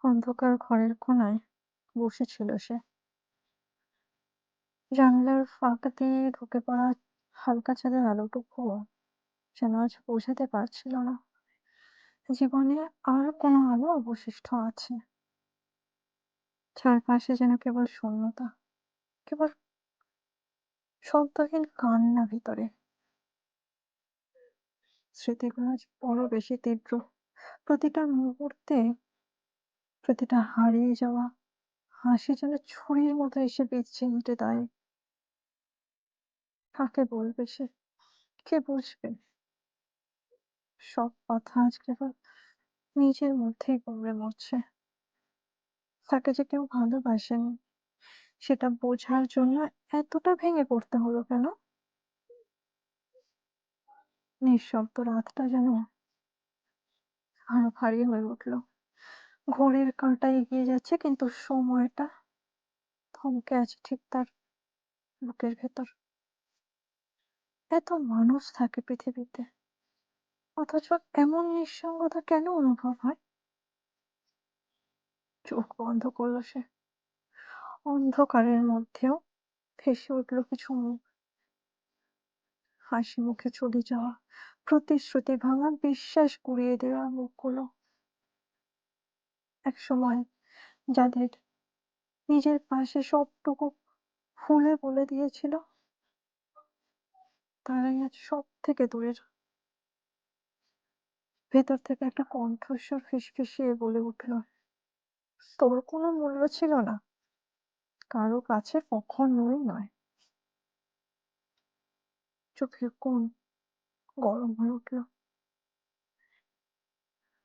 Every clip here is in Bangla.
অন্ধকার ঘরের কোণায় বসেছিল সে। জানলার ফাঁক দিয়ে ঢুকে পড়া হালকা চাঁদের আলোটুকুও যেন আজ বোঝাতে পারছিল না জীবনে আর কোনো আলো অবশিষ্ট আছে। চারপাশে যেন কেবল শূন্যতা, কেবল শব্দহীন কান্না ভিতরে। স্মৃতিগুলো আজ বড় বেশি তীব্র, প্রতিটা মুহূর্তে, প্রতিটা হারিয়ে যাওয়া হাসি যেন ছুরির মতো এসে বিচ্ছে উঠে দেয়। কাকে বলবে সে, কে বুঝবে? সব কথা আজ কেবল নিজের মধ্যেই গড়ে মরছে। তাকে যে কেউ ভালোবাসেনি সেটা বোঝার জন্য এতটা ভেঙে পড়তে হলো কেন? নিঃশব্দ রাতটা যেন আরো ভারী হয়ে উঠল। ঘড়ির কাঁটা এগিয়ে যাচ্ছে, কিন্তু সময়টা থমকে আছে ঠিক তার বুকের ভেতর। এত মানুষ থাকে পৃথিবীতে, অথচ এমন নিঃসঙ্গতা কেন অনুভব হয়? চোখ বন্ধ করলো সে। অন্ধকারের মধ্যেও ভেসে উঠল কিছু মুখ। হাসি মুখে চলে যাওয়া, প্রতিশ্রুতি ভাঙা, বিশ্বাস গুঁড়িয়ে দেওয়া মুখগুলো। একসময় যাদের নিজের পাশে সবটুকু খুলে বলে দিয়েছিল, তারাই আজ সব থেকে দূরের। ভেতর থেকে একটা কণ্ঠস্বর ফিসফিসিয়ে বলে উঠল, তোর কোনো মূল্য ছিল না, কারো কাছে কখনোই নয়। চোখের কোণ গরম হয়ে উঠল।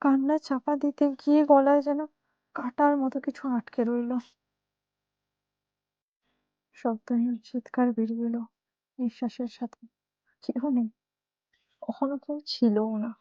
কান্না চাপা দিতে গিয়ে গলায় যেন কাটার মতো কিছু আটকে রইল। শব্দহীন চিৎকার বেরিয়ে এলো নিঃশ্বাসের সাথে। কেউ নেই, কখনো কেউ ছিলও না।